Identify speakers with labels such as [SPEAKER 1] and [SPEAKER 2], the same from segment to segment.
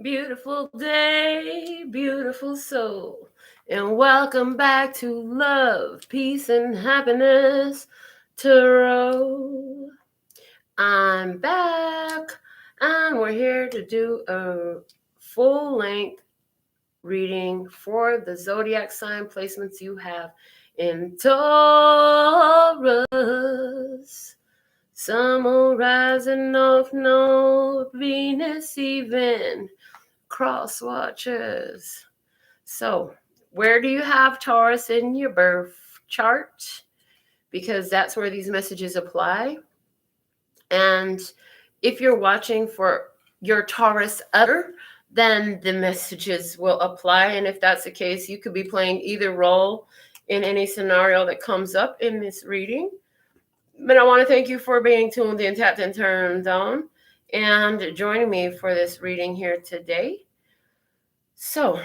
[SPEAKER 1] Beautiful day, beautiful soul, and welcome back to Love, Peace, and Happiness Tarot. I'm back, and we're here to do a full-length reading for the zodiac sign placements you have in Taurus. Sun, moon, rising, north node, Venus, even. Cross watchers. So, where do you have Taurus in your birth chart? Because that's where these messages apply. And if you're watching for your Taurus other, then the messages will apply. And if that's the case, you could be playing either role in any scenario that comes up in this reading. But I want to thank you for being tuned in, tapped, and turned on, and joining me for this reading here today. So,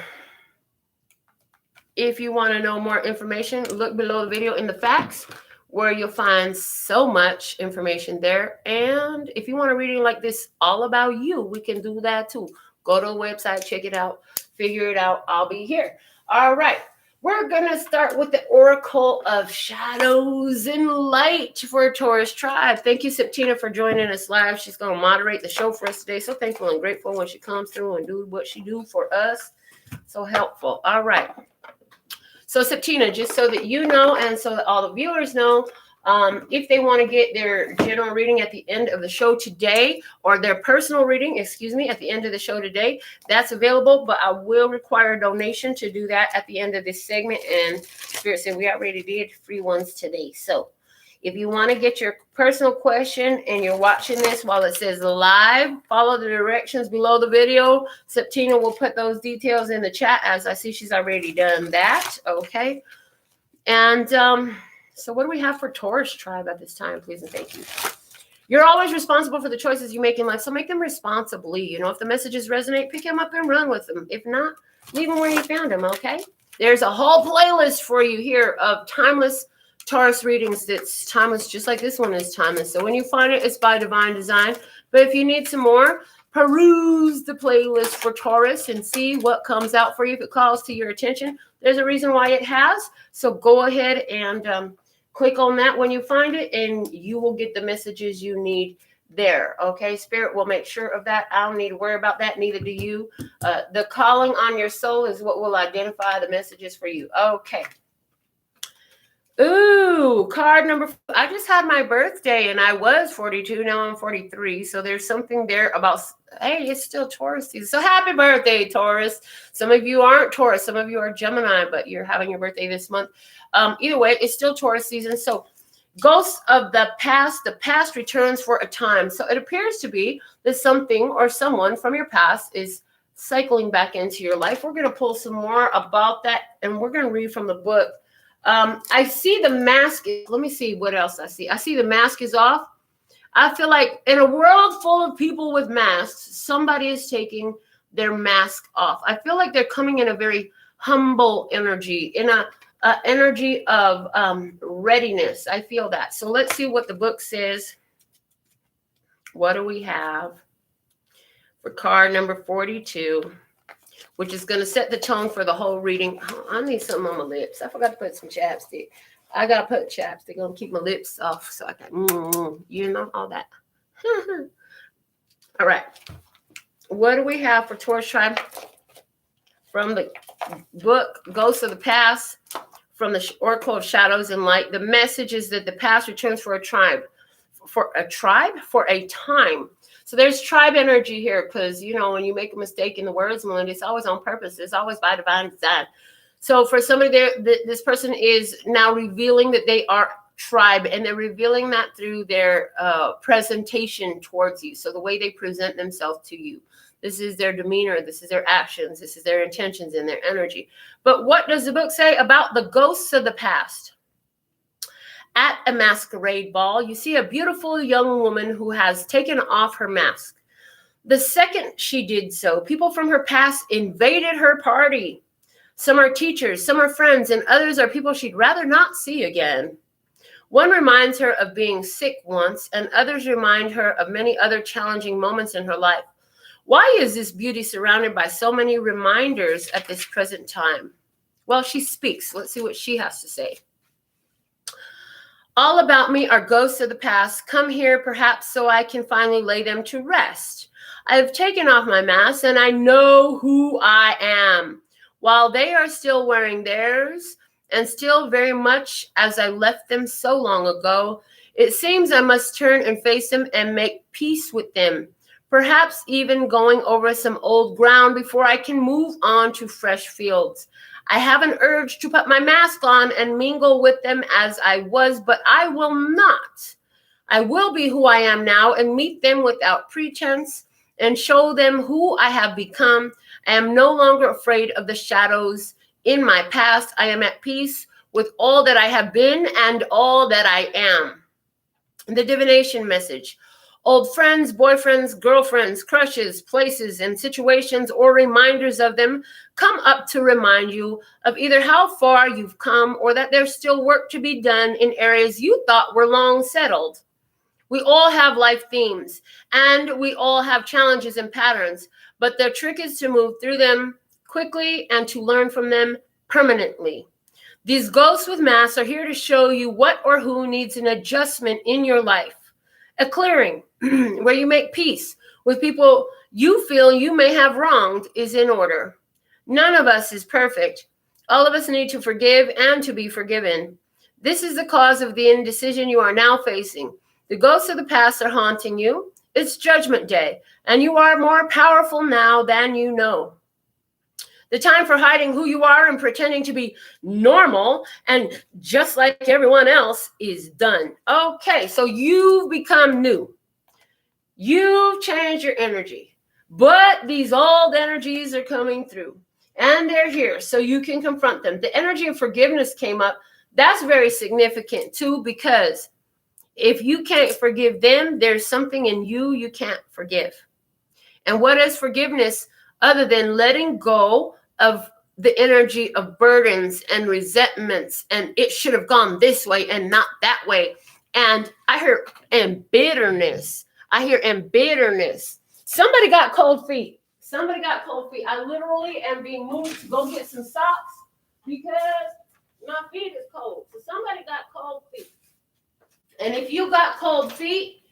[SPEAKER 1] if you want to know more information, look below the video in the facts, where you'll find so much information there. And if you want a reading like this all about you, we can do that too. Go to the website, check it out, figure it out. I'll be here. All right. We're going to start with the Oracle of Shadows and Light for Taurus Tribe. Thank you, Septina, for joining us live. She's going to moderate the show for us today. So thankful and grateful when she comes through and do what she do for us. So helpful. All right. So Septina, just so that you know and so that all the viewers know, if they want to get their general reading at the end of the show today, or their personal reading, at the end of the show today, that's available, but I will require a donation to do that at the end of this segment. And Spirit said we already did free ones today. So if you want to get your personal question and you're watching this while it says live, follow the directions below the video. Septina will put those details in the chat, as I see she's already done that. Okay. And so what do we have for Taurus Tribe at this time? Please and thank you. You're always responsible for the choices you make in life, so make them responsibly. You know, if the messages resonate, pick them up and run with them. If not, leave them where you found them, okay? There's a whole playlist for you here of timeless Taurus readings that's timeless, just like this one is timeless. So when you find it, it's by divine design. But if you need some more, peruse the playlist for Taurus and see what comes out for you. If it calls to your attention, there's a reason why it has. So go ahead and click on that when you find it, and you will get the messages you need there. Okay, Spirit will make sure of that. I don't need to worry about that. Neither do you. The calling on your soul is what will identify the messages for you. Okay. Ooh, card number 4. I just had my birthday and I was 42. Now I'm 43. So there's something there about, hey, it's still Taurus season. So happy birthday, Taurus. Some of you aren't Taurus. Some of you are Gemini, but you're having your birthday this month. Either way, it's still Taurus season. So ghosts of the past returns for a time. So it appears to be that something or someone from your past is cycling back into your life. We're going to pull some more about that, and we're going to read from the book. I see the mask. Let me see what else I see. I see the mask is off. I feel like in a world full of people with masks, somebody is taking their mask off. I feel like they're coming in a very humble energy, in a energy of readiness. I feel that. So let's see what the book says. What do we have for card number 42? Which is going to set the tone for the whole reading. Oh, I need something on my lips. I forgot to put some chapstick. I got to put chapstick on to keep my lips off so I can, you know, all that. All right. What do we have for Taurus Tribe? From the book, Ghosts of the Past, from the Oracle of Shadows and Light, the message is that the past returns for a tribe. For a time. So there's tribe energy here, because, you know, when you make a mistake in the words, Melinda, it's always on purpose. It's always by divine design. So for somebody there, this person is now revealing that they are tribe, and they're revealing that through their presentation towards you. So the way they present themselves to you. This is their demeanor. This is their actions. This is their intentions and their energy. But what does the book say about the ghosts of the past? At a masquerade ball, you see a beautiful young woman who has taken off her mask. The second she did so, people from her past invaded her party. Some are teachers, some are friends, and others are people she'd rather not see again. One reminds her of being sick once, and others remind her of many other challenging moments in her life. Why is this beauty surrounded by so many reminders at this present time? Well, she speaks. Let's see what she has to say. All about me are ghosts of the past. Come here, perhaps, so I can finally lay them to rest. I have taken off my mask, and I know who I am. While they are still wearing theirs, and still very much as I left them so long ago, it seems I must turn and face them and make peace with them. Perhaps even going over some old ground before I can move on to fresh fields. I have an urge to put my mask on and mingle with them as I was, but I will not. I will be who I am now and meet them without pretense and show them who I have become. I am no longer afraid of the shadows in my past. I am at peace with all that I have been and all that I am. The divination message. Old friends, boyfriends, girlfriends, crushes, places, and situations or reminders of them come up to remind you of either how far you've come or that there's still work to be done in areas you thought were long settled. We all have life themes and we all have challenges and patterns, but the trick is to move through them quickly and to learn from them permanently. These ghosts with masks are here to show you what or who needs an adjustment in your life. A clearing where you make peace with people you feel you may have wronged is in order. None of us is perfect. All of us need to forgive and to be forgiven. This is the cause of the indecision you are now facing. The ghosts of the past are haunting you. It's Judgment Day, and you are more powerful now than you know. The time for hiding who you are and pretending to be normal and just like everyone else is done. Okay, so you've become new. You've changed your energy, but these old energies are coming through and they're here so you can confront them. The energy of forgiveness came up. That's very significant too, because if you can't forgive them, there's something in you can't forgive. And what is forgiveness other than letting go of the energy of burdens and resentments and it should have gone this way and not that way? And I hear and bitterness. Somebody got cold feet. I literally am being moved to go get some socks because my feet is cold. So somebody got cold feet. And if you got cold feet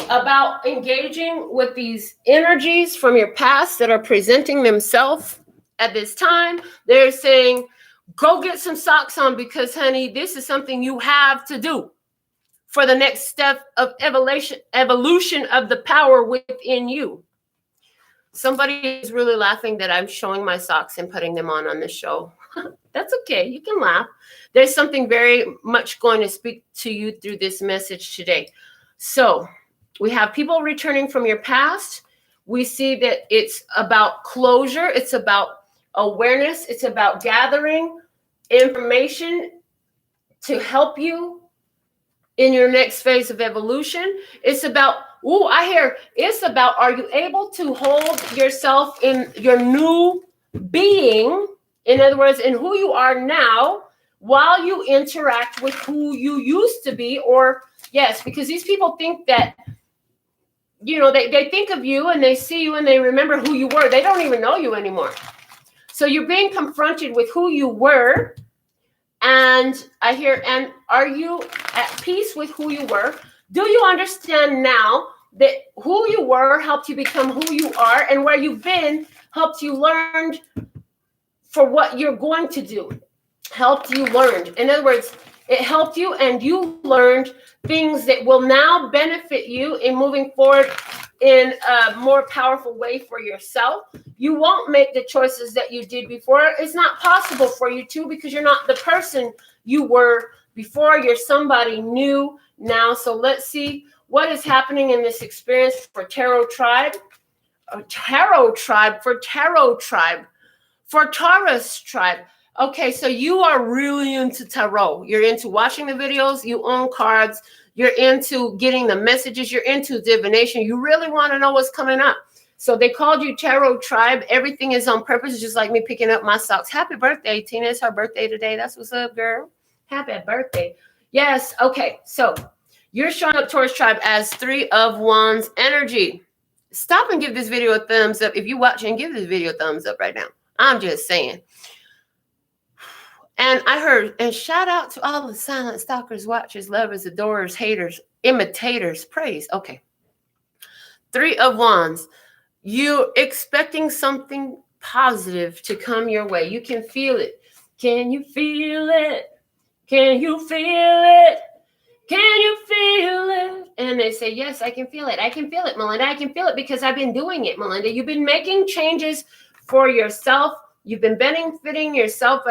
[SPEAKER 1] about engaging with these energies from your past that are presenting themselves at this time, they're saying, go get some socks on because, honey, this is something you have to do for the next step of evolution of the power within you. Somebody is really laughing that I'm showing my socks and putting them on this show. That's okay. You can laugh. There's something very much going to speak to you through this message today. So we have people returning from your past. We see that it's about closure. It's about awareness. It's about gathering information to help you in your next phase of evolution. It's about, are you able to hold yourself in your new being? In other words, in who you are now, while you interact with who you used to be, or yes, because these people think that, they think of you and they see you and they remember who you were. They don't even know you anymore. So you're being confronted with who you were. And and are you at peace with who you were? Do you understand now that who you were helped you become who you are, and where you've been helped you learn for what you're going to do? Helped you learn. In other words, it helped you and you learned things that will now benefit you in moving forward in a more powerful way for yourself. You won't make the choices that you did before. It's not possible for you to, because you're not the person you were before. You're somebody new now. So let's see what is happening in this experience for Tarot Tribe. For Taurus Tribe. Okay, so you are really into tarot. You're into watching the videos. You own cards. You're into getting the messages. You're into divination. You really want to know what's coming up. So they called you Tarot Tribe. Everything is on purpose, just like me picking up my socks. Happy birthday, Tina. It's her birthday today. That's what's up, girl. Happy birthday. Yes, okay. So you're showing up Taurus Tribe as 3 of Wands energy. stop and give this video a thumbs up. If you watch and give this video a thumbs up right now. I'm just saying. And I heard, and shout out to all the silent stalkers, watchers, lovers, adorers, haters, imitators, praise. Okay. 3 of Wands. You're expecting something positive to come your way. You can feel it. Can you feel it? Can you feel it? Can you feel it? And they say, yes, I can feel it. I can feel it, Melinda. I can feel it because I've been doing it, Melinda. You've been making changes for yourself. You've been benefiting yourself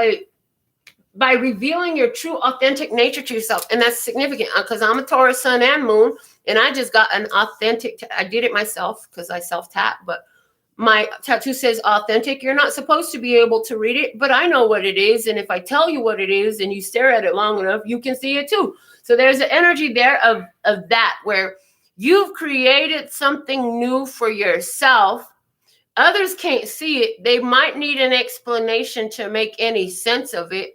[SPEAKER 1] by revealing your true, authentic nature to yourself. And that's significant because I'm a Taurus sun and moon, and I just got an authentic, I did it myself because I self-tap, but my tattoo says authentic. You're not supposed to be able to read it, but I know what it is. And if I tell you what it is and you stare at it long enough, you can see it too. So there's an energy there of that, where you've created something new for yourself. Others can't see it. They might need an explanation to make any sense of it.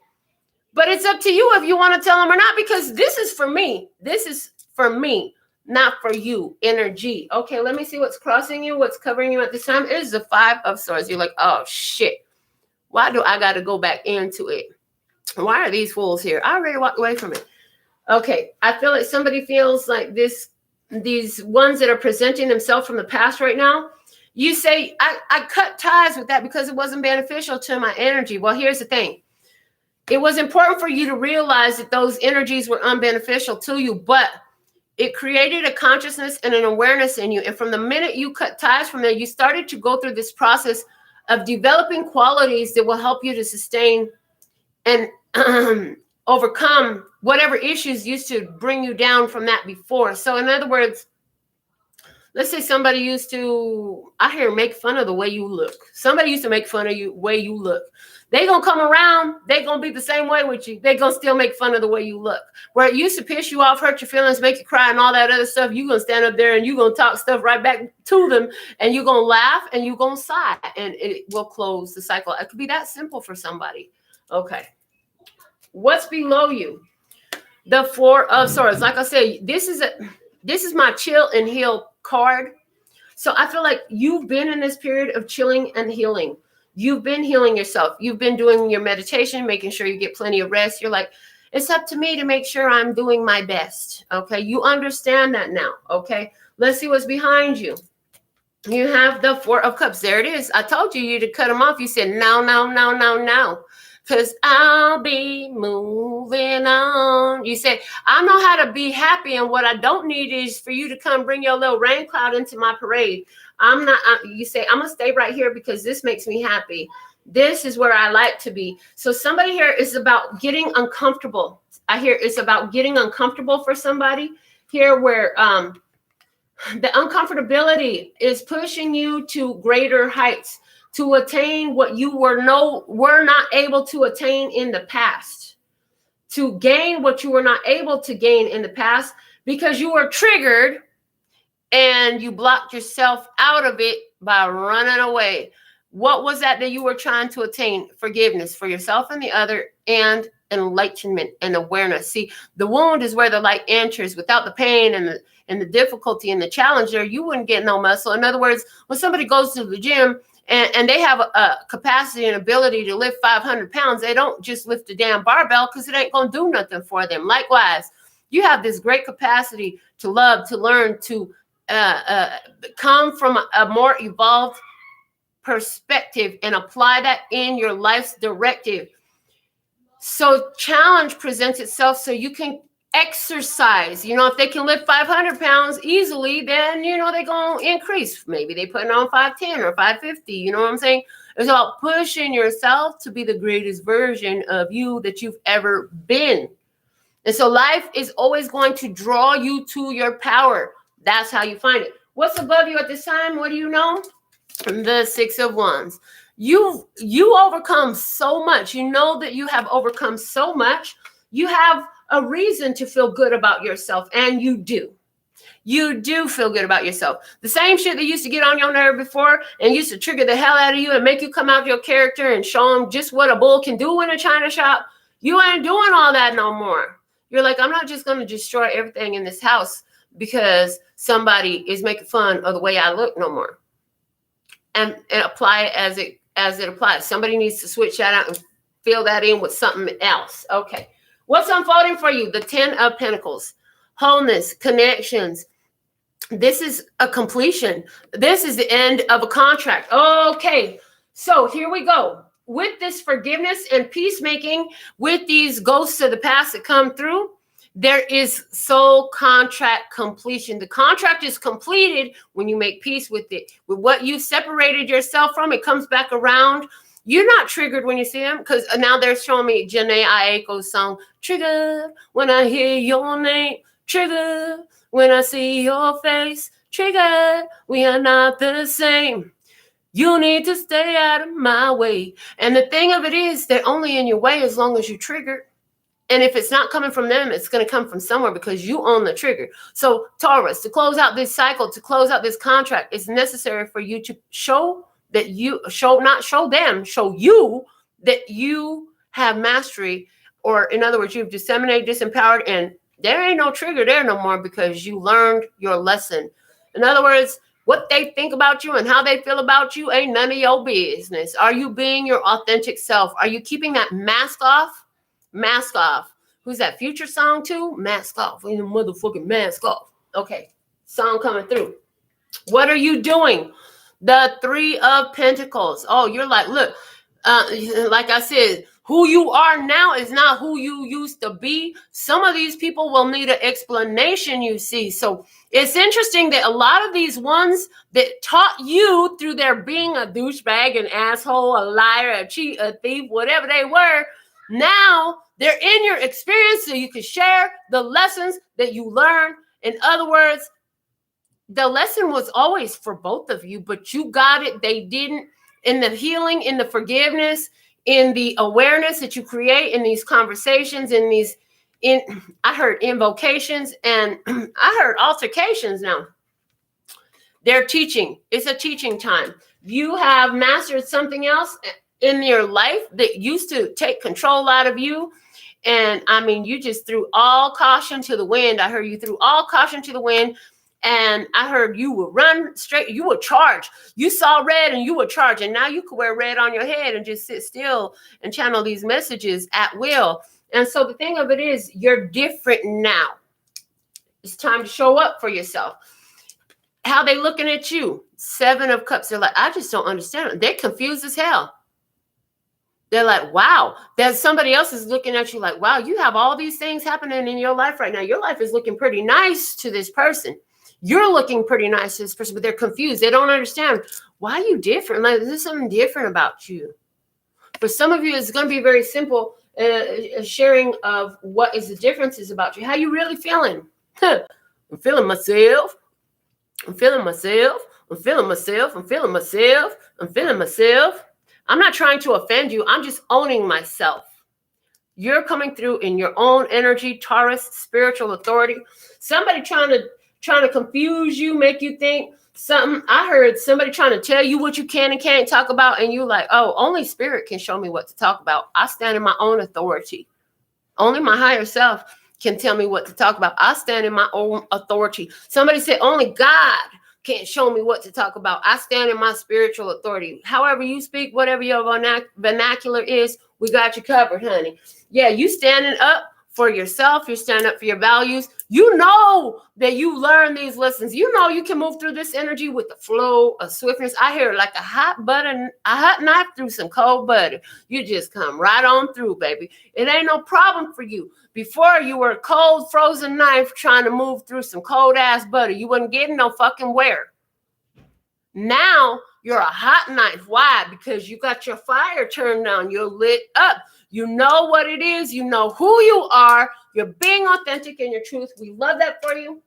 [SPEAKER 1] But it's up to you if you want to tell them or not, because this is for me. This is for me, not for you. Energy. Okay, let me see what's crossing you, what's covering you at this time. It is the 5 of Swords. You're like, oh, shit. Why do I got to go back into it? Why are these fools here? I already walked away from it. Okay, I feel like somebody feels like these ones that are presenting themselves from the past right now. You say, I cut ties with that because it wasn't beneficial to my energy. Well, here's the thing. It was important for you to realize that those energies were unbeneficial to you, but it created a consciousness and an awareness in you. And from the minute you cut ties from there, you started to go through this process of developing qualities that will help you to sustain and overcome whatever issues used to bring you down from that before. So in other words, let's say somebody used to, I hear, make fun of the way you look. Somebody used to make fun of you way you look. They gonna come around, they gonna be the same way with you. They gonna still make fun of the way you look. Where it used to piss you off, hurt your feelings, make you cry and all that other stuff, you gonna stand up there and you gonna talk stuff right back to them, and you gonna laugh and you gonna sigh, and it will close the cycle. It could be that simple for somebody. Okay. What's below you? The 4 of Swords. Like I said, this is my chill and heal card. So I feel like you've been in this period of chilling and healing. You've been healing yourself. You've been doing your meditation, making sure you get plenty of rest. You're like, it's up to me to make sure I'm doing my best. Okay. You understand that now. Okay. Let's see what's behind you. You have the 4 of Cups. There it is. I told you to cut them off. You said, no. Because I'll be moving on. You said, I know how to be happy, and what I don't need is for you to come bring your little rain cloud into my parade. You say, I'm going to stay right here because this makes me happy. This is where I like to be. So somebody here is about getting uncomfortable. I hear it's about getting uncomfortable for somebody here, where the uncomfortability is pushing you to greater heights, to attain what you were not able to attain in the past, to gain what you were not able to gain in the past because you were triggered and you blocked yourself out of it by running away. What was that you were trying to attain? Forgiveness for yourself and the other, and enlightenment and awareness. See, the wound is where the light enters. Without the pain and the difficulty and the challenge there, you wouldn't get no muscle. In other words, when somebody goes to the gym and they have a capacity and ability to lift 500 pounds, they don't just lift a damn barbell because it ain't going to do nothing for them. Likewise, you have this great capacity to love, to learn, to come from a more evolved perspective and apply that in your life's directive. So challenge presents itself so you can exercise. If they can lift 500 pounds easily, then, they're going to increase. Maybe they put it on 510 or 550. You know what I'm saying? It's about pushing yourself to be the greatest version of you that you've ever been. And so life is always going to draw you to your power. That's how you find it. What's above you at this time? What do you know? The 6 of Wands. You overcome so much. You know that you have overcome so much. You have a reason to feel good about yourself, and you do. You do feel good about yourself. The same shit that used to get on your nerve before and used to trigger the hell out of you and make you come out of your character and show them just what a bull can do in a china shop. You ain't doing all that no more. You're like, I'm not just going to destroy everything in this house because somebody is making fun of the way I look no more. And apply it as it applies. Somebody needs to switch that out and fill that in with something else. Okay. What's unfolding for you? The 10 of Pentacles. Wholeness, connections. This is a completion. This is the end of a contract. Okay. So here we go. With this forgiveness and peacemaking, with these ghosts of the past that come through, there is soul contract completion. The contract is completed when you make peace with it. With what you separated yourself from, it comes back around. You're not triggered when you see them, because now they're showing me Janae Aiko's song, Triggered When I Hear Your Name, Triggered When I See Your Face, Triggered, we are not the same. You need to stay out of my way. And the thing of it is, they're only in your way as long as you trigger. And if it's not coming from them, it's going to come from somewhere because you own the trigger. So Taurus, to close out this cycle, to close out this contract, it's necessary for you to show that you not show them, show you that you have mastery, or in other words, you've disseminated, disempowered, and there ain't no trigger there no more because you learned your lesson. In other words, what they think about you and how they feel about you ain't none of your business. Are you being your authentic self? Are you keeping that mask off? Mask off. Who's that Future song too? Mask off. We need a motherfucking mask off. Okay. Song coming through. What are you doing? The 3 of Pentacles. Oh, you're like, look, like I said, who you are now is not who you used to be. Some of these people will need an explanation, you see. So it's interesting that a lot of these ones that taught you through their being a douchebag, an asshole, a liar, a cheat, a thief, whatever they were, now they're in your experience so you can share the lessons that you learned. In other words, the lesson was always for both of you, but you got it. They didn't. In the healing, in the forgiveness, in the awareness that you create in these conversations, I heard invocations and I heard altercations now. They're teaching. It's a teaching time. You have mastered something else in your life that used to take control out of you. And I mean, you just threw all caution to the wind. I heard you threw all caution to the wind. And I heard you would run straight. You would charge. You saw red and you would charge. And now you could wear red on your head and just sit still and channel these messages at will. And so the thing of it is, you're different now. It's time to show up for yourself. How they looking at you? 7 of Cups. They're like, I just don't understand. They're confused as hell. They're like, wow. There's somebody else is looking at you like, wow, you have all these things happening in your life right now. Your life is looking pretty nice to this person. You're looking pretty nice to this person, but they're confused. They don't understand. Why are you different? Like, there's something different about you. For some of you, it's going to be very simple, a sharing of what is the differences about you. How you really feeling? I'm feeling myself. I'm feeling myself. I'm feeling myself. I'm feeling myself. I'm feeling myself. I'm not trying to offend you. I'm just owning myself. You're coming through in your own energy, Taurus, spiritual authority. Somebody trying to confuse you, make you think something. I heard somebody trying to tell you what you can and can't talk about, and you like, oh, only spirit can show me what to talk about. I stand in my own authority. Only my higher self can tell me what to talk about. I stand in my own authority. Somebody said only God can't show me what to talk about. I stand in my spiritual authority. However you speak, whatever your vernacular is, we got you covered, honey. Yeah, you standing up for yourself. You're standing up for your values. You know that you learn these lessons. You know you can move through this energy with the flow of swiftness. I hear like a hot knife through some cold butter. You just come right on through, baby. It ain't no problem for you. Before, you were a cold, frozen knife trying to move through some cold-ass butter. You wasn't getting no fucking where. Now, you're a hot knife. Why? Because you got your fire turned on. You're lit up. You know what it is. You know who you are. You're being authentic in your truth. We love that for you.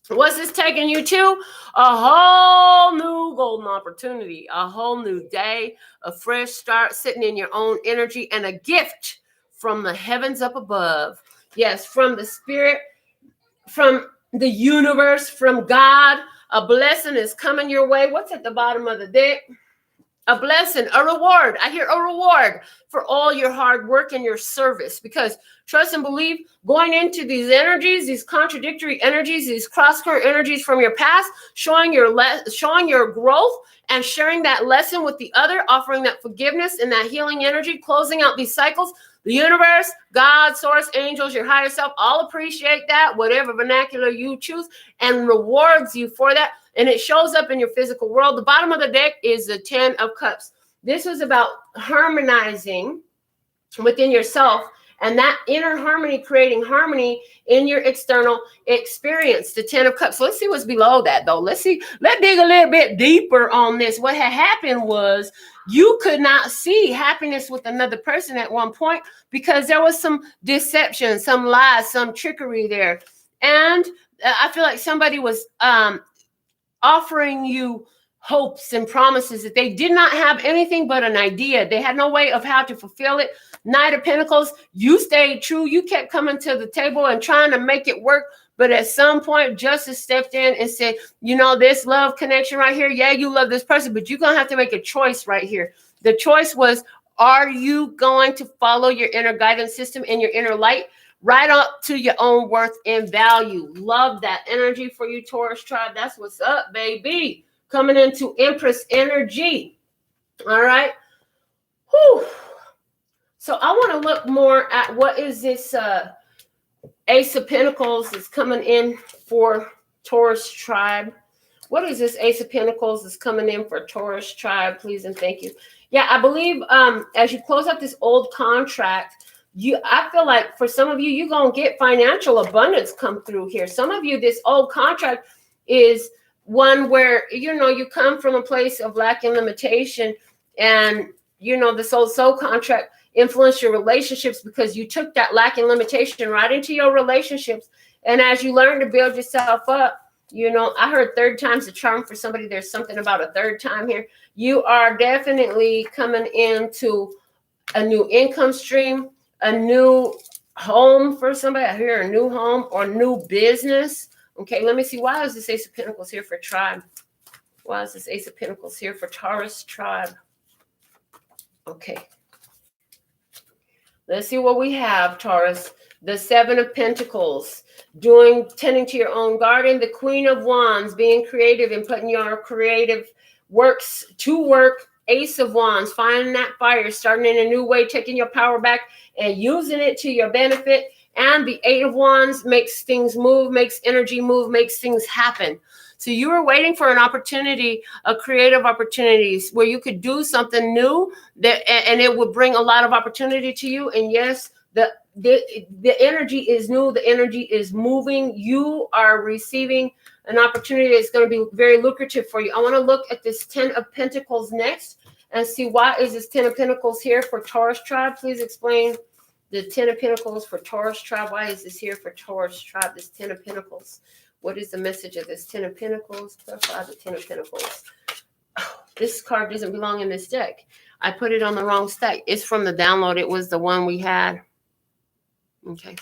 [SPEAKER 1] What's this taking you to? A whole new golden opportunity, a whole new day, a fresh start, sitting in your own energy, and a gift from the heavens up above. Yes, from the spirit, from the universe, from God. A blessing is coming your way. What's at the bottom of the deck? a blessing, a reward. I hear a reward for all your hard work and your service, because trust and believe, going into these energies, these contradictory energies, these cross-current energies from your past, showing your growth and sharing that lesson with the other, offering that forgiveness and that healing energy, closing out these cycles. The universe, God, source, angels, your higher self, all appreciate that, whatever vernacular you choose, and rewards you for that. And it shows up in your physical world. The bottom of the deck is the 10 of Cups. This is about harmonizing within yourself, and that inner harmony, creating harmony in your external experience, the 10 of Cups. So let's see what's below that, though. Let's dig a little bit deeper on this. What had happened was you could not see happiness with another person at one point because there was some deception, some lies, some trickery there. And I feel like somebody was offering you hopes and promises that they did not have anything but an idea. They had no way of how to fulfill it. Knight of Pentacles, you stayed true. You kept coming to the table and trying to make it work. But at some point, justice stepped in and said, you know, this love connection right here, yeah, you love this person, but you're going to have to make a choice right here. The choice was, are you going to follow your inner guidance system and your inner light right up to your own worth and value? Love that energy for you, Taurus tribe. That's what's up, baby. Coming into Empress energy. All right. Whew. So I want to look more at what is this Ace of Pentacles that's coming in for Taurus tribe. What is this Ace of Pentacles that's coming in for Taurus tribe? Please and thank you. Yeah, I believe as you close up this old contract, I feel like for some of you, you're going to get financial abundance come through here. Some of you, this old contract is one where, you know, you come from a place of lack and limitation, and, you know, this old soul contract influenced your relationships because you took that lack and limitation right into your relationships. And as you learn to build yourself up, you know, I heard third time's the charm for somebody. There's something about a third time here. You are definitely coming into a new income stream, a new home for somebody. I hear a new home or new business. Okay, let me see. Why is this Ace of Pentacles here for tribe? Why is this Ace of Pentacles here for Taurus tribe? Okay. Let's see what we have, Taurus. The Seven of Pentacles, tending to your own garden. The Queen of Wands, being creative and putting your creative works to work. Ace of Wands, finding that fire, starting in a new way, taking your power back and using it to your benefit. And the Eight of Wands makes things move, makes energy move, makes things happen. So you were waiting for an opportunity, a creative opportunities where you could do something new and it would bring a lot of opportunity to you. And yes, the energy is new. The energy is moving. You are receiving an opportunity that's going to be very lucrative for you. I want to look at this 10 of Pentacles next and see why is this 10 of Pentacles here for Taurus tribe. Please explain the 10 of Pentacles for Taurus tribe. Why is this here for Taurus tribe, this 10 of Pentacles? What is the message of this 10 of Pentacles? Clarify the 10 of Pentacles. Oh, this card doesn't belong in this deck. I put it on the wrong stack. It's from the download. It was the one we had. Okay.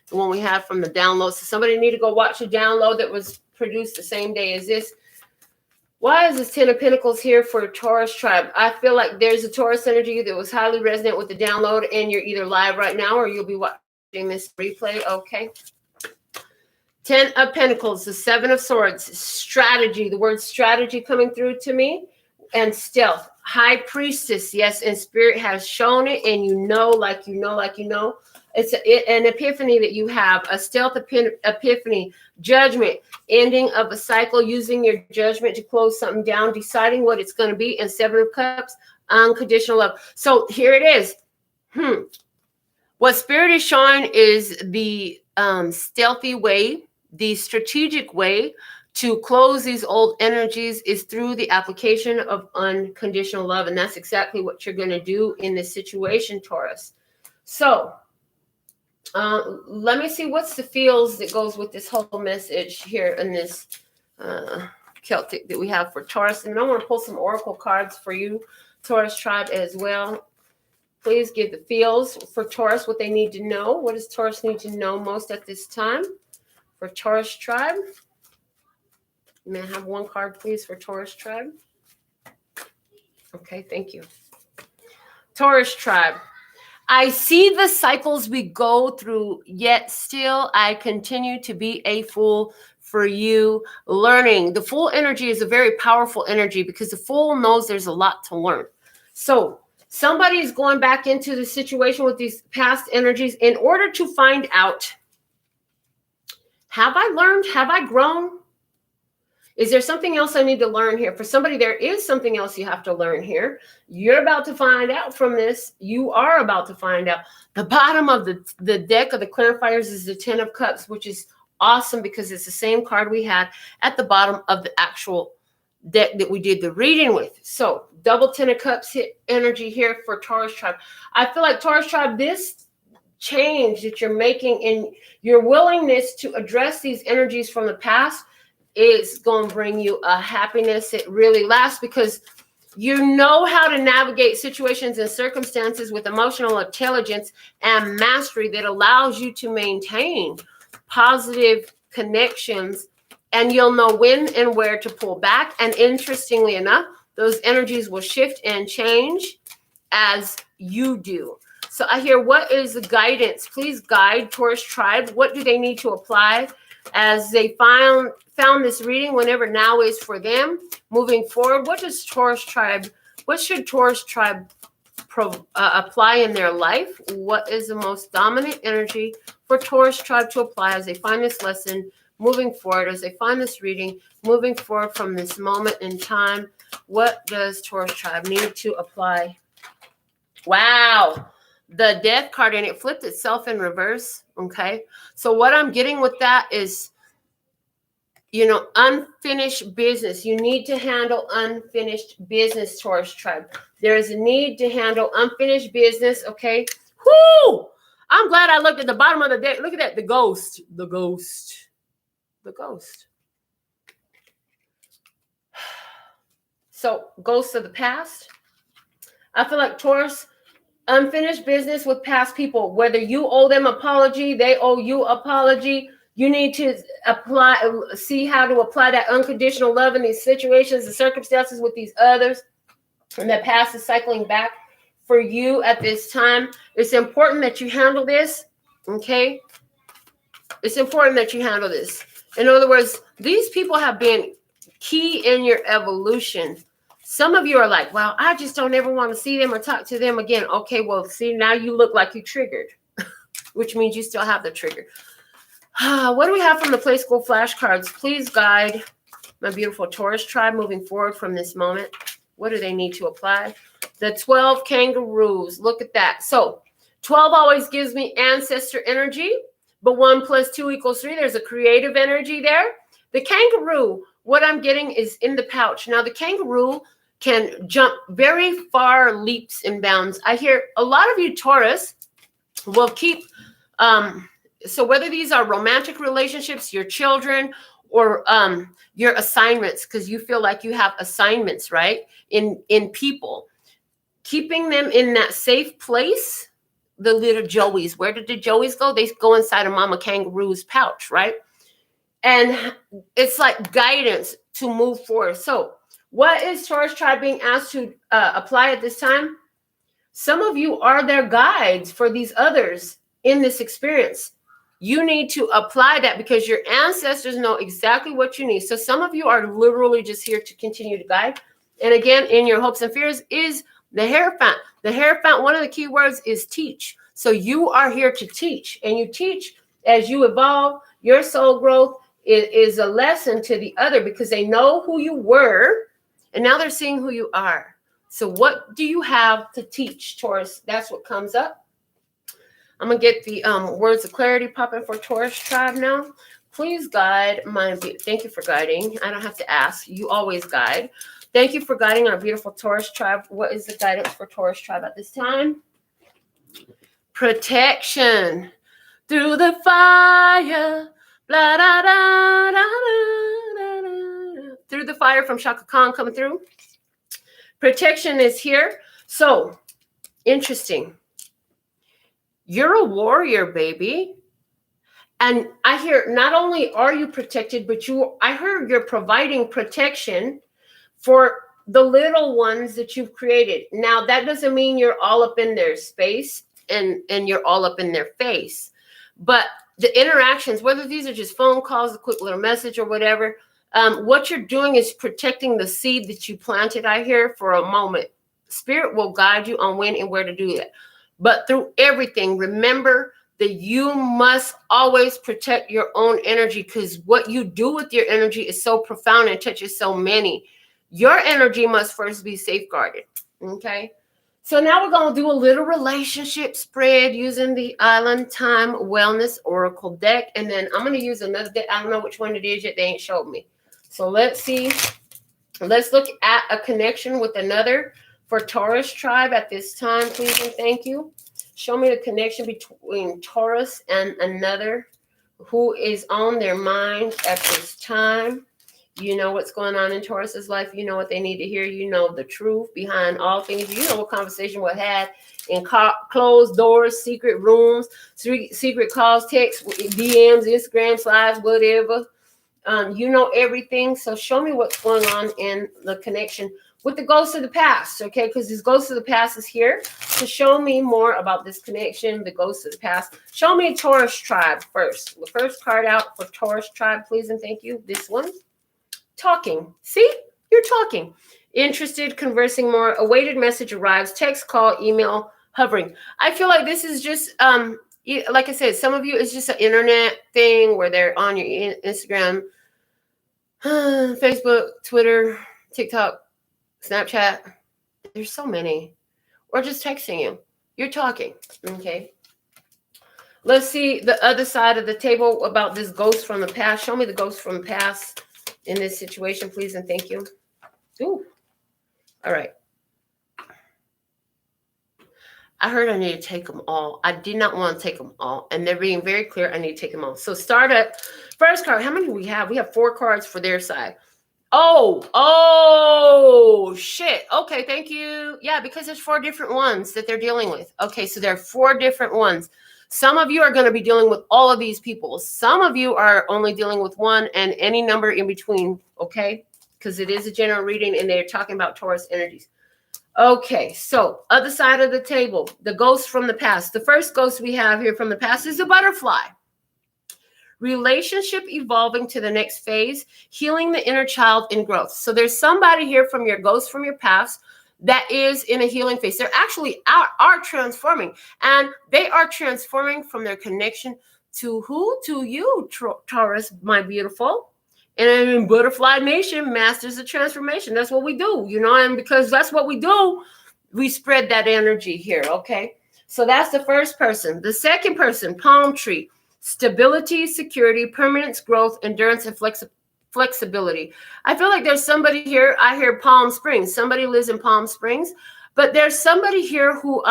[SPEAKER 1] The one we had from the download. So somebody need to go watch a download that was produced the same day as this. Why is this 10 of Pentacles here for Taurus tribe? I feel like there's a Taurus energy that was highly resonant with the download, and you're either live right now or you'll be watching this replay. Okay. 10 of Pentacles, the Seven of Swords, strategy. The word strategy coming through to me, and stealth. High Priestess, yes, and Spirit has shown it, and you know, like you know. It's an epiphany that you have, a stealth epiphany, judgment, ending of a cycle, using your judgment to close something down, deciding what it's going to be, and Seven of Cups, unconditional love. So here it is. What Spirit is showing is the stealthy way, the strategic way to close these old energies is through the application of unconditional love. And that's exactly what you're going to do in this situation, Taurus. So let me see what's the feels that goes with this whole message here in this Celtic that we have for Taurus. And I want to pull some oracle cards for you, Taurus tribe, as well. Please give the feels for Taurus, what they need to know. What does Taurus need to know most at this time for Taurus tribe? May I have one card, please, for Taurus tribe? Okay, thank you. Taurus tribe. I see the cycles we go through, yet still I continue to be a fool for you learning. The Fool energy is a very powerful energy because the Fool knows there's a lot to learn. So somebody is going back into the situation with these past energies in order to find out, have I learned? Have I grown? Is there something else I need to learn here? For somebody, there is something else you have to learn here. You're about to find out from this. You are about to find out. The bottom of the deck of the clarifiers is the 10 of Cups, which is awesome because it's the same card we had at the bottom of the actual deck that we did the reading with. So double 10 of Cups hit energy here for Taurus tribe. I feel like Taurus tribe, this change that you're making in your willingness to address these energies from the past, it's going to bring you a happiness that really lasts because you know how to navigate situations and circumstances with emotional intelligence and mastery that allows you to maintain positive connections, and you'll know when and where to pull back. And interestingly enough, those energies will shift and change as you do. So I hear, what is the guidance? Please guide Taurus tribe. What do they need to apply as they found this reading, whenever now is for them moving forward? What should Taurus tribe apply in their life? What is the most dominant energy for Taurus tribe to apply as they find this lesson moving forward, as they find this reading moving forward from this moment in time? What does Taurus tribe need to apply? Wow. The Death card, and it flipped itself in reverse. Okay. So what I'm getting with that is, unfinished business. You need to handle unfinished business, Taurus tribe. There is a need to handle unfinished business. Okay. Whoo! I'm glad I looked at the bottom of the deck. Look at that. The ghost. So, ghosts of the past. I feel like Taurus, unfinished business with past people, whether you owe them apology, they owe you apology. You need to see how to apply that unconditional love in these situations and circumstances with these others. And the past is cycling back for you at this time. It's important that you handle this. Okay. It's important that you handle this. In other words, these people have been key in your evolution. Some of you are like, well, I just don't ever want to see them or talk to them again. Okay, well, see, now you look like you triggered, which means you still have the trigger. What do we have from the Play School flashcards? Please guide my beautiful Taurus tribe moving forward from this moment. What do they need to apply? The 12 kangaroos. Look at that. So 12 always gives me ancestor energy, but 1 + 2 = 3. There's a creative energy there. The kangaroo, what I'm getting is in the pouch. Now, the kangaroo can jump very far leaps and bounds. I hear a lot of you Taurus will keep, so whether these are romantic relationships, your children, or your assignments, because you feel like you have assignments, right, in people, keeping them in that safe place. The little joeys, where did the joeys go? They go inside of Mama Kangaroo's pouch, right? And it's like guidance to move forward. So what is Taurus tribe being asked to apply at this time? Some of you are their guides for these others in this experience. You need to apply that because your ancestors know exactly what you need. So some of you are literally just here to continue to guide. And again, in your hopes and fears is the Hierophant. The Hierophant, one of the key words is teach. So you are here to teach, and you teach as you evolve. Your soul growth is a lesson to the other because they know who you were, and now they're seeing who you are. So what do you have to teach, Taurus? That's what comes up. I'm going to get the words of clarity popping for Taurus tribe now. Please guide thank you for guiding. I don't have to ask. You always guide. Thank you for guiding our beautiful Taurus tribe. What is the guidance for Taurus tribe at this time? Protection through the fire. Blah, da, da, da, da, da. Through the fire from Shaka Khan coming through. Protection is here. So, interesting. You're a warrior, baby. And I hear not only are you protected, but I heard you're providing protection for the little ones that you've created. Now, that doesn't mean you're all up in their space and you're all up in their face. But the interactions, whether these are just phone calls, a quick little message or whatever, what you're doing is protecting the seed that you planted out here for a moment. Spirit will guide you on when and where to do that. But through everything, remember that you must always protect your own energy, because what you do with your energy is so profound and touches so many. Your energy must first be safeguarded. Okay. So now we're going to do a little relationship spread using the Island Time Wellness Oracle deck. And then I'm going to use another deck. I don't know which one it is yet. They ain't showed me. So let's see. Let's look at a connection with another for Taurus tribe at this time, please and thank you. Show me the connection between Taurus and another who is on their mind at this time. You know what's going on in Taurus's life. You know what they need to hear. You know the truth behind all things. You know what conversation was had in closed doors, secret rooms, secret calls, texts, DMs, Instagram slides, whatever. You know everything. So show me what's going on in the connection with the ghost of the past, okay? Because this ghost of the past is here to show me more about this connection, the ghost of the past. Show me Taurus tribe first. The first card out for Taurus tribe, please and thank you. This one. Talking. See? You're talking. Interested, conversing more. Awaited message arrives. Text, call, email, hovering. I feel like this is just, like I said, some of you, it's just an internet thing where they're on your Instagram, Facebook, Twitter, TikTok, Snapchat. There's so many. Or just texting you. You're talking. Okay. Let's see the other side of the table about this ghost from the past. Show me the ghost from the past in this situation, please and thank you. Ooh. All right. I heard I need to take them all. I did not want to take them all. And they're being very clear. I need to take them all. So start at first card. How many do we have? We have 4 cards for their side. Oh, shit. Okay, thank you. Yeah, because there's 4 different ones that they're dealing with. Okay, so there are 4 different ones. Some of you are going to be dealing with all of these people. Some of you are only dealing with one and any number in between, okay? Because it is a general reading and they're talking about Taurus energies. Okay, so other side of the table, the ghost from the past. The first ghost we have here from the past is the butterfly. Relationship evolving to the next phase, healing the inner child in growth. So there's somebody here from your ghost from your past that is in a healing phase. They're actually are transforming, and they are transforming from their connection to who? To you, Taurus, my beautiful. And in Butterfly Nation, masters of transformation. That's what we do, you know, and because that's what we do, we spread that energy here, okay? So that's the first person. The second person, palm tree, stability, security, permanence, growth, endurance, and flexibility. I feel like there's somebody here. I hear Palm Springs. Somebody lives in Palm Springs, but there's somebody here who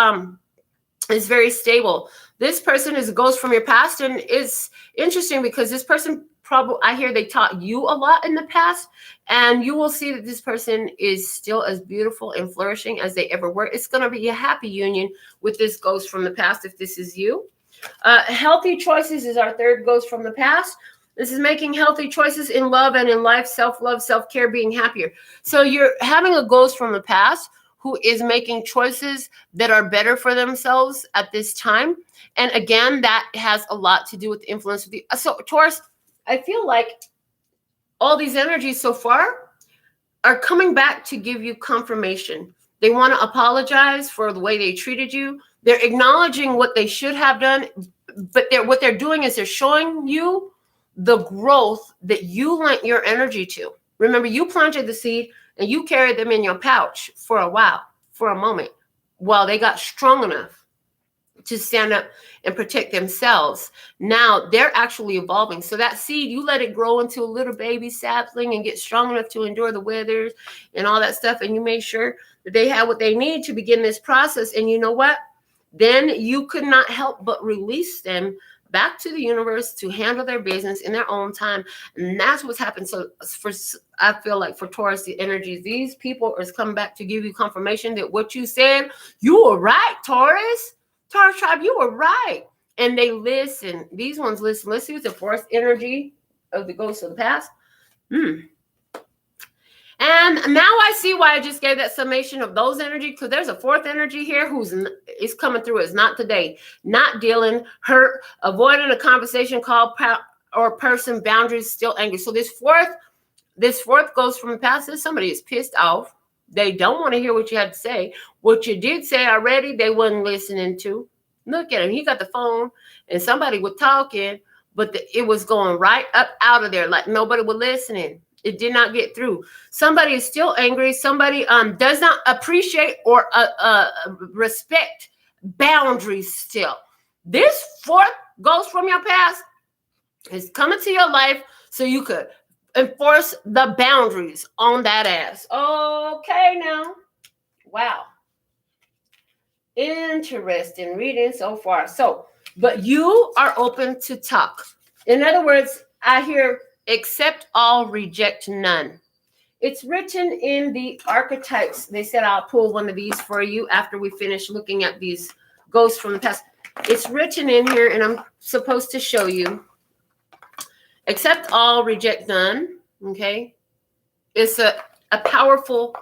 [SPEAKER 1] is very stable. This person is a ghost from your past, and it's interesting because this person probably, I hear they taught you a lot in the past, and you will see that this person is still as beautiful and flourishing as they ever were. It's going to be a happy union with this ghost from the past if this is you. Healthy choices is our third ghost from the past. This is making healthy choices in love and in life, self-love, self-care, being happier. So you're having a ghost from the past who is making choices that are better for themselves at this time. And again, that has a lot to do with the influence of the... So Taurus, I feel like all these energies so far are coming back to give you confirmation. They want to apologize for the way they treated you. They're acknowledging what they should have done, but what they're doing is they're showing you the growth that you lent your energy to. Remember, you planted the seed and you carried them in your pouch for a while, for a moment, while they got strong enough to stand up and protect themselves. Now they're actually evolving. So that seed, you let it grow into a little baby sapling and get strong enough to endure the weathers and all that stuff. And you made sure that they had what they need to begin this process. And you know what? Then you could not help but release them back to the universe to handle their business in their own time. And that's what's happened. So I feel like for Taurus, the energies, these people is coming back to give you confirmation that what you said, you were right, Taurus. Taurus tribe, you were right. And they listen. These ones listen. Let's see what's the fourth energy of the ghost of the past. And now I see why I just gave that summation of those energy, because there's a fourth energy here is coming through. It's not today, not dealing, hurt, avoiding a conversation, call, or person, boundaries, still angry. So this fourth goes from the past. Somebody is pissed off. They don't want to hear what you had to say. What you did say already, they wasn't listening to. Look at him. He got the phone and somebody was talking, but it was going right up out of there like nobody was listening. It did not get through. Somebody is still angry. Somebody does not appreciate or respect boundaries still. This fourth ghost from your past is coming to your life so you could enforce the boundaries on that ass. Okay, now. Wow. Interesting reading so far. So, but you are open to talk. In other words, I hear accept all, reject none. It's written in the archetypes. They said I'll pull one of these for you after we finish looking at these ghosts from the past. It's written in here, and I'm supposed to show you. Accept all, reject none. Okay, it's a powerful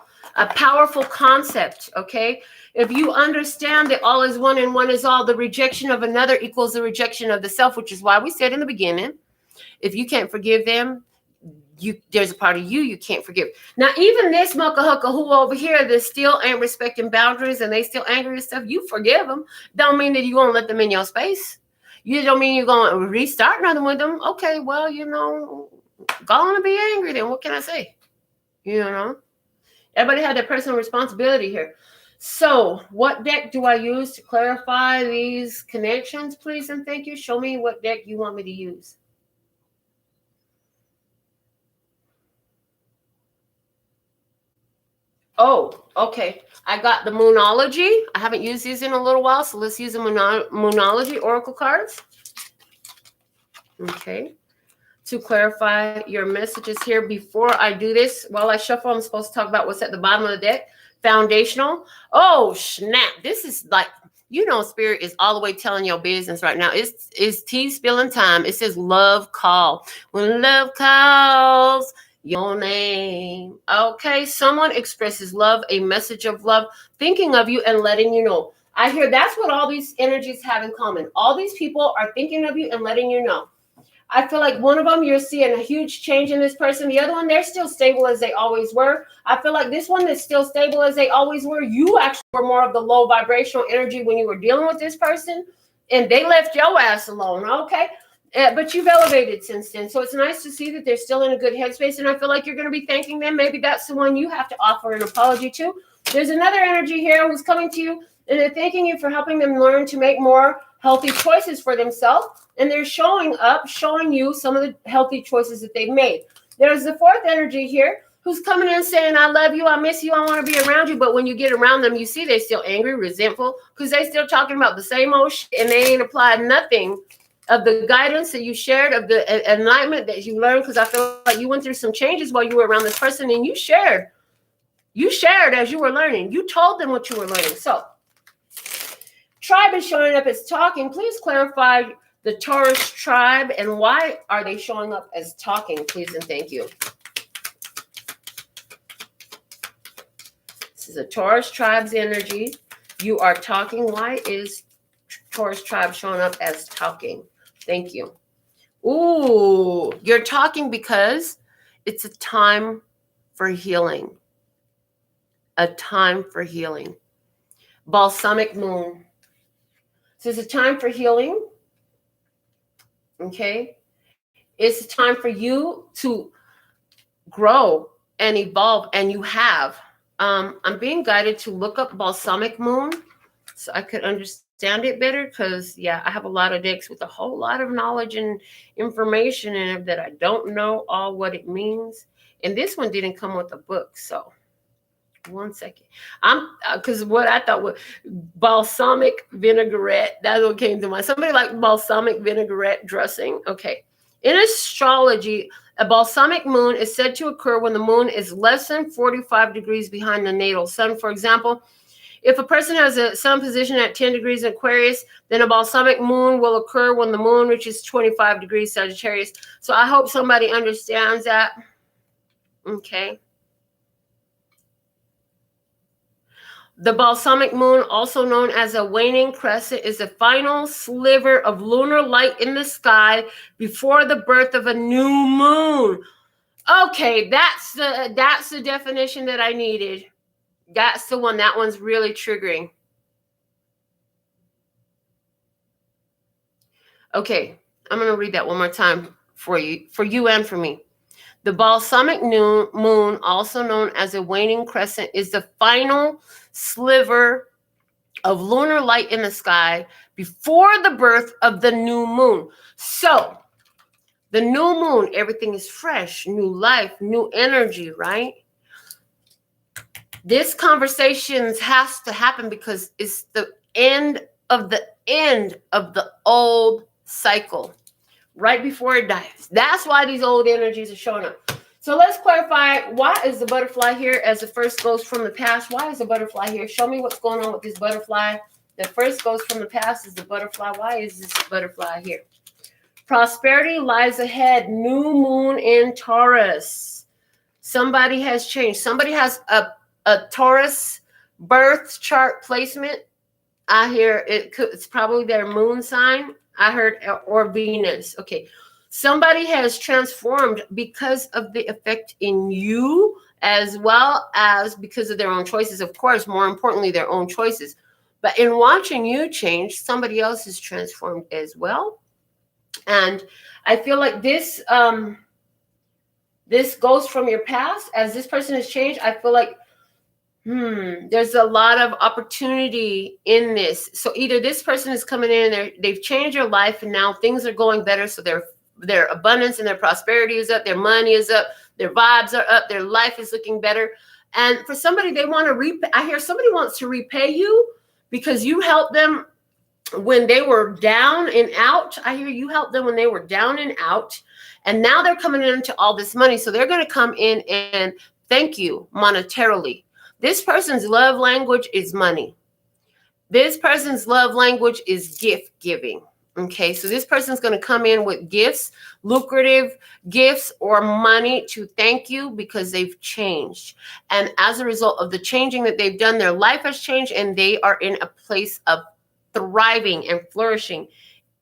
[SPEAKER 1] concept. Okay, if you understand that all is one and one is all, the rejection of another equals the rejection of the self, which is why we said in the beginning, if you can't forgive them, there's a part of you can't forgive. Now, even this mucka hucka who over here that still ain't respecting boundaries and they still angry and stuff, you forgive them. Don't mean that you won't let them in your space. You don't mean you're going to restart nothing with them. Okay, well, go on and be angry then. What can I say? Everybody had their personal responsibility here. So what deck do I use to clarify these connections, please and thank you? Show me what deck you want me to use. Oh, okay. I got the Moonology. I haven't used these in a little while, so let's use the Moonology Oracle cards. Okay. To clarify your messages here before I do this, while I shuffle, I'm supposed to talk about what's at the bottom of the deck. Foundational. Oh, snap. This is like, Spirit is all the way telling your business right now. It's tea spilling time. It says love call. When love calls your name. Okay, someone expresses love, a message of love, thinking of you and letting you know. I hear that's what all these energies have in common. All these people are thinking of you and letting you know. I feel like one of them, you're seeing a huge change in this person. The other one, they're still stable as they always were. I feel like this one is still stable as they always were. You actually were more of the low vibrational energy when you were dealing with this person, and they left your ass alone, okay? But you've elevated since then. So it's nice to see that they're still in a good headspace, and I feel like you're going to be thanking them. Maybe that's the one you have to offer an apology to. There's another energy here who's coming to you, and they're thanking you for helping them learn to make more healthy choices for themselves. And they're showing you some of the healthy choices that they've made. There's the fourth energy here who's coming in saying, I love you, I miss you, I want to be around you. But when you get around them, you see they're still angry, resentful, because they're still talking about the same old shit, and they ain't applied nothing of the guidance that you shared, of the enlightenment that you learned, because I feel like you went through some changes while you were around this person, and you shared as you were learning. You told them what you were learning. So tribe is showing up as talking. Please clarify the Taurus tribe and why are they showing up as talking, please and thank you. This is a Taurus tribe's energy. You are talking. Why is Taurus tribe showing up as talking? Thank you. Ooh, you're talking because it's a time for healing. A time for healing. Balsamic moon. So it's a time for healing. Okay. It's a time for you to grow and evolve, and you have. I'm being guided to look up balsamic moon so I could understand it better, because I have a lot of decks with a whole lot of knowledge and information in it that I don't know all what it means. And this one didn't come with a book, so 1 second. Because what I thought was balsamic vinaigrette. That's what came to mind. Somebody like balsamic vinaigrette dressing. Okay. In astrology, a balsamic moon is said to occur when the moon is less than 45 degrees behind the natal sun. For example, if a person has a sun position at 10 degrees Aquarius, then a balsamic moon will occur when the moon reaches 25 degrees Sagittarius. So I hope somebody understands that. Okay. The balsamic moon, also known as a waning crescent, is the final sliver of lunar light in the sky before the birth of a new moon. Okay, that's the definition that I needed. That's the one. That one's really triggering. Okay, I'm going to read that one more time for you and for me. The balsamic moon, also known as a waning crescent, is the final sliver of lunar light in the sky before the birth of the new moon. So, the new moon, everything is fresh, new life, new energy, right? This conversation has to happen because it's the end of the old cycle, right before it dies. That's why these old energies are showing up. So let's clarify, why is the butterfly here as the first ghost from the past? Why is the butterfly here? Show me what's going on with this butterfly. The first ghost from the past is the butterfly. Why is this butterfly here? Prosperity lies ahead. New moon in Taurus. Somebody has changed. Somebody has a Taurus birth chart placement. I hear it's probably their moon sign. I heard, or Venus. Okay. Somebody has transformed because of the effect in you, as well as because of their own choices. Of course, more importantly, their own choices. But in watching you change, somebody else is transformed as well. And I feel like this goes from your past. As this person has changed, I feel like there's a lot of opportunity in this. So either this person is coming in, they've changed their life, and now things are going better. So their abundance and their prosperity is up, their money is up, their vibes are up, their life is looking better. And for somebody, they want to repay. I hear somebody wants to repay you because you helped them when they were down and out. I hear you helped them when they were down and out. And now they're coming into all this money. So they're going to come in and thank you monetarily. This person's love language is money. This person's love language is gift giving. Okay, so this person's going to come in with gifts, lucrative gifts or money to thank you because they've changed. And as a result of the changing that they've done, their life has changed and they are in a place of thriving and flourishing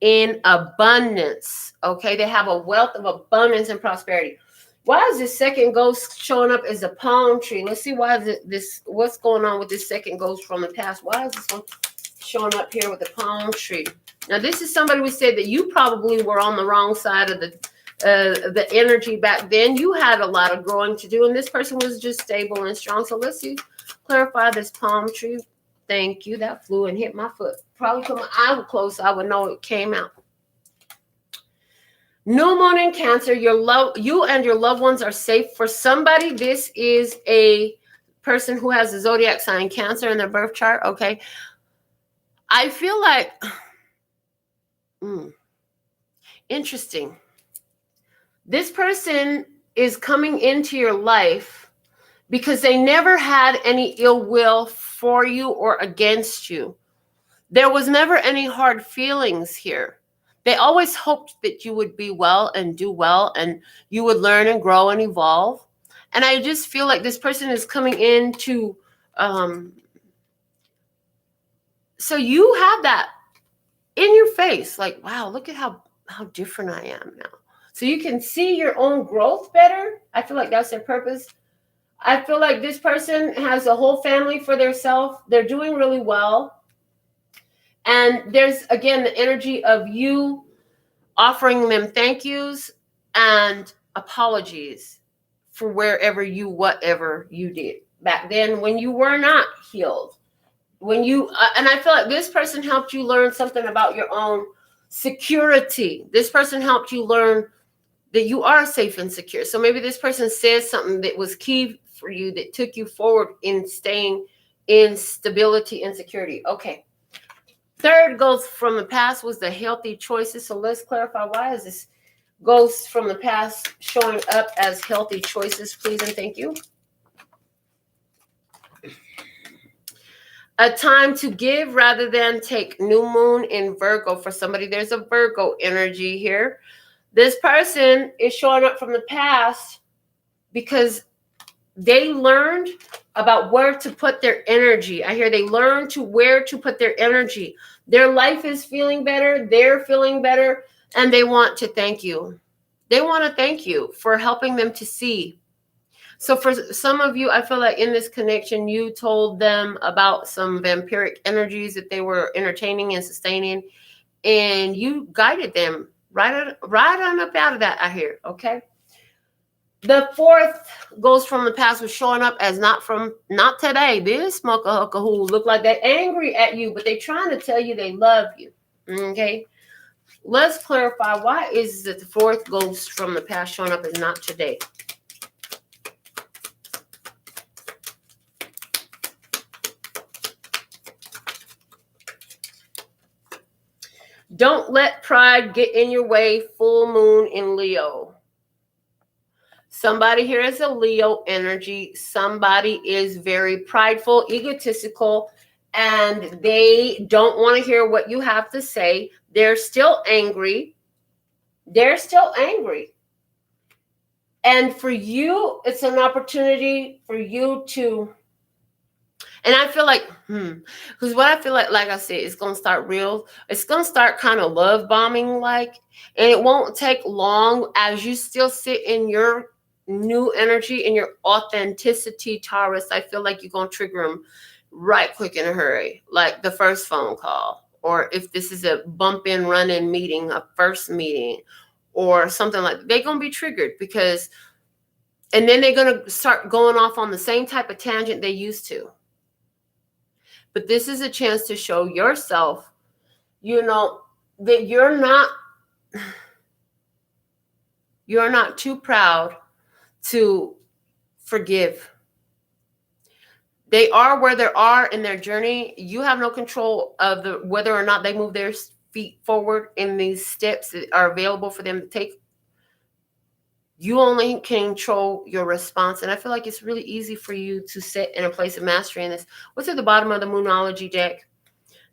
[SPEAKER 1] in abundance. Okay, they have a wealth of abundance and prosperity. Why is this second ghost showing up as a palm tree? Let's see why what's going on with this second ghost from the past. Why is this one showing up here with a palm tree? Now, this is somebody we said that you probably were on the wrong side of the energy back then. You had a lot of growing to do, and this person was just stable and strong. So let's see, clarify this palm tree. Thank you. That flew and hit my foot. Probably because my eye was closed, I would know it came out. New moon in Cancer. You and your loved ones are safe. For somebody, this is a person who has a zodiac sign Cancer in their birth chart. Okay, I feel like interesting. This person is coming into your life because they never had any ill will for you or against you. There was never any hard feelings here. They always hoped that you would be well and do well and you would learn and grow and evolve. And I just feel like this person is coming in to, so you have that in your face, like, wow, look at how different I am now. So you can see your own growth better. I feel like that's their purpose. I feel like this person has a whole family for themselves. They're doing really well. And there's, again, the energy of you offering them thank yous and apologies for whatever you did back then when you were not healed. And I feel like this person helped you learn something about your own security. This person helped you learn that you are safe and secure. So maybe this person said something that was key for you, that took you forward in staying in stability and security. Okay. Third ghost from the past was the healthy choices. So let's clarify, why is this ghost from the past showing up as healthy choices, please and thank you. A time to give rather than take. New moon in Virgo. For somebody, there's a Virgo energy here. This person is showing up from the past because they learned about where to put their energy. I hear they learned to where to put their energy. Their life is feeling better. They're feeling better. And they want to thank you. They want to thank you for helping them to see. So for some of you, I feel like in this connection, you told them about some vampiric energies that they were entertaining and sustaining, and you guided them right on up out of that, I hear, okay? The fourth ghost from the past was showing up as not today. This smoker hooker who look like they're angry at you, but they're trying to tell you they love you, okay? Let's clarify, why is it the fourth ghost from the past showing up as not today? Don't let pride get in your way. Full moon in Leo. Somebody here is a Leo energy. Somebody is very prideful, egotistical, and they don't want to hear what you have to say. They're still angry. They're still angry. And for you, it's an opportunity for you to, and I feel like, because what I feel like I said, it's going to start real. It's going to start kind of love bombing like, and it won't take long as you still sit in your new energy and your authenticity, Taurus. I feel like you're going to trigger them right quick in a hurry, like the first phone call, or if this is a bump in, run in meeting, a first meeting, or something like that. They're going to be triggered because, and then they're going to start going off on the same type of tangent they used to. But this is a chance to show yourself, that you're not too proud to forgive. They are where they are in their journey. You have no control of whether or not they move their feet forward in these steps that are available for them to take. You only control your response. And I feel like it's really easy for you to sit in a place of mastery in this. What's at the bottom of the Moonology deck?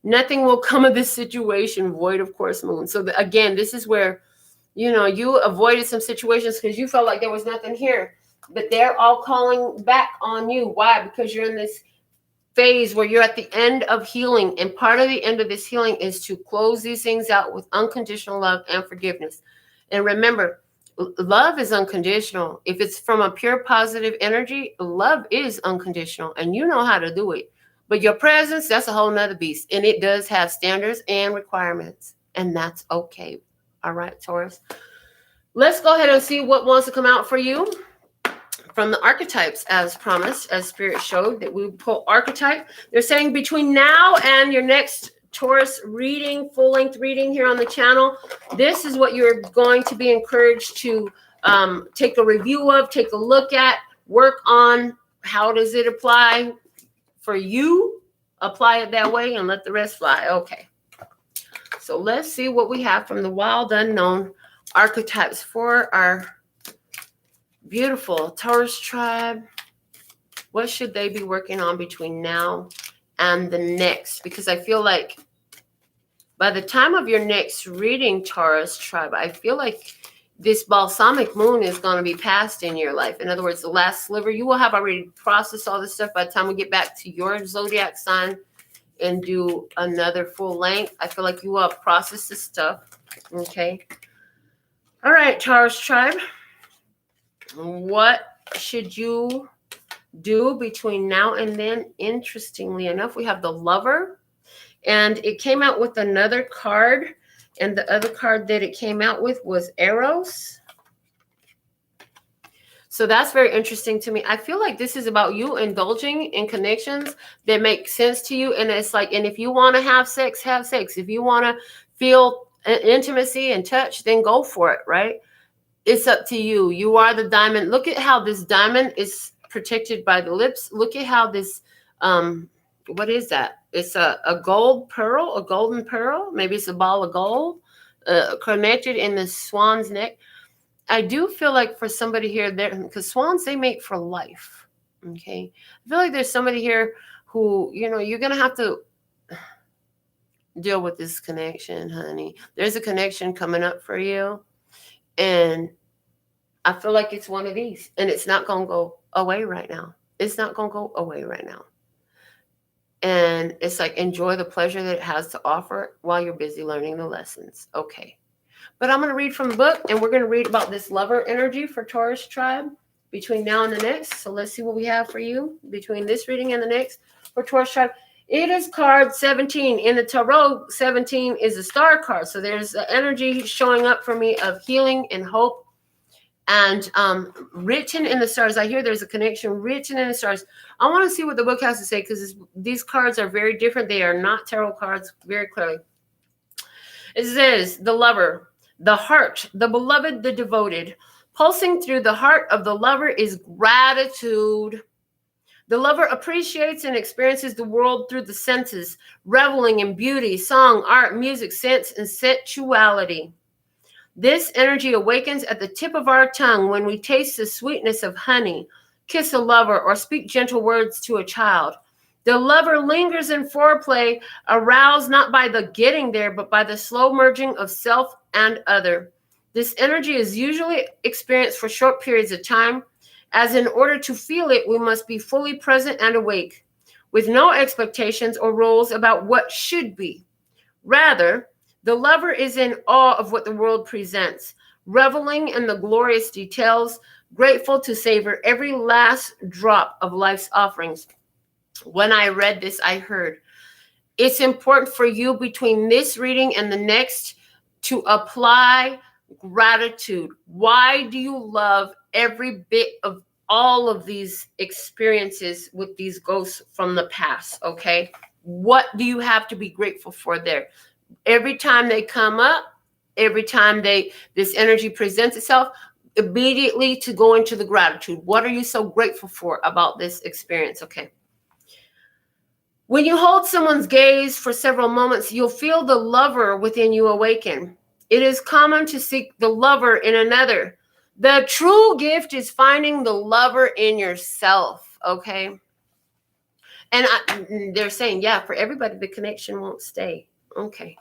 [SPEAKER 1] Nothing will come of this situation, void of course moon. So again, this is where, you avoided some situations because you felt like there was nothing here. But they're all calling back on you. Why? Because you're in this phase where you're at the end of healing. And part of the end of this healing is to close these things out with unconditional love and forgiveness. And remember, love is unconditional. If it's from a pure positive energy, love is unconditional, and you know how to do it. But your presence, that's a whole nother beast. And it does have standards and requirements, and that's okay. All right, Taurus. Let's go ahead and see what wants to come out for you from the archetypes, as promised, as Spirit showed that we would pull archetype. They're saying between now and your next Taurus reading, full-length reading here on the channel, this is what you're going to be encouraged to take a review of, take a look at, work on. How does it apply for you? Apply it that way and let the rest fly. Okay. So let's see what we have from the wild unknown archetypes for our beautiful Taurus tribe. What should they be working on between now and the next? Because I feel like by the time of your next reading, Taurus tribe, I feel like this balsamic moon is going to be passed in your life. In other words, the last sliver, you will have already processed all this stuff by the time we get back to your zodiac sign and do another full length. I feel like you will have processed this stuff. Okay. All right, Taurus tribe. What should you do between now and then? Interestingly enough, we have the Lover, and it came out with another card, and the other card that it came out with was Eros. So that's very interesting to me. I feel like this is about you indulging in connections that make sense to you. And it's like, and if you want to have sex, have sex. If you want to feel intimacy and touch, then go for it, right? It's up to you. You are the diamond. Look at how this diamond is protected by the lips. Look at how this, what is that? It's a gold pearl, a golden pearl. Maybe it's a ball of gold connected in the swan's neck. I do feel like for somebody here, there, because swans, they mate for life. Okay. I feel like there's somebody here who, you're going to have to deal with this connection, honey. There's a connection coming up for you. And I feel like it's one of these, and it's not going to go away right now. It's not going to go away right now. And it's like, enjoy the pleasure that it has to offer while you're busy learning the lessons. Okay. But I'm going to read from the book, and we're going to read about this lover energy for Taurus tribe between now and the next. So let's see what we have for you between this reading and the next for Taurus tribe. It is card 17. In the Tarot, 17 is a star card. So there's the energy showing up for me of healing and hope. And written in the stars, I hear there's a connection written in the stars. I want to see what the book has to say, because these cards are very different. They are not tarot cards, very clearly. It says, the lover, the heart, the beloved, the devoted. Pulsing through the heart of the lover is gratitude. The lover appreciates and experiences the world through the senses, reveling in beauty, song, art, music, sense, and sensuality. This energy awakens at the tip of our tongue when we taste the sweetness of honey, kiss a lover, or speak gentle words to a child. The lover lingers in foreplay, aroused not by the getting there, but by the slow merging of self and other. This energy is usually experienced for short periods of time, as in order to feel it, we must be fully present and awake, with no expectations or rules about what should be. Rather, the lover is in awe of what the world presents, reveling in the glorious details, grateful to savor every last drop of life's offerings. When I read this, I heard, it's important for you between this reading and the next to apply gratitude. Why do you love every bit of all of these experiences with these ghosts from the past? Okay. What do you have to be grateful for there? Every time they come up, every time this energy presents itself, immediately to go into the gratitude. What are you so grateful for about this experience? Okay. When you hold someone's gaze for several moments, you'll feel the lover within you awaken. It is common to seek the lover in another. The true gift is finding the lover in yourself, okay? And they're saying, yeah, for everybody, the connection won't stay. Okay.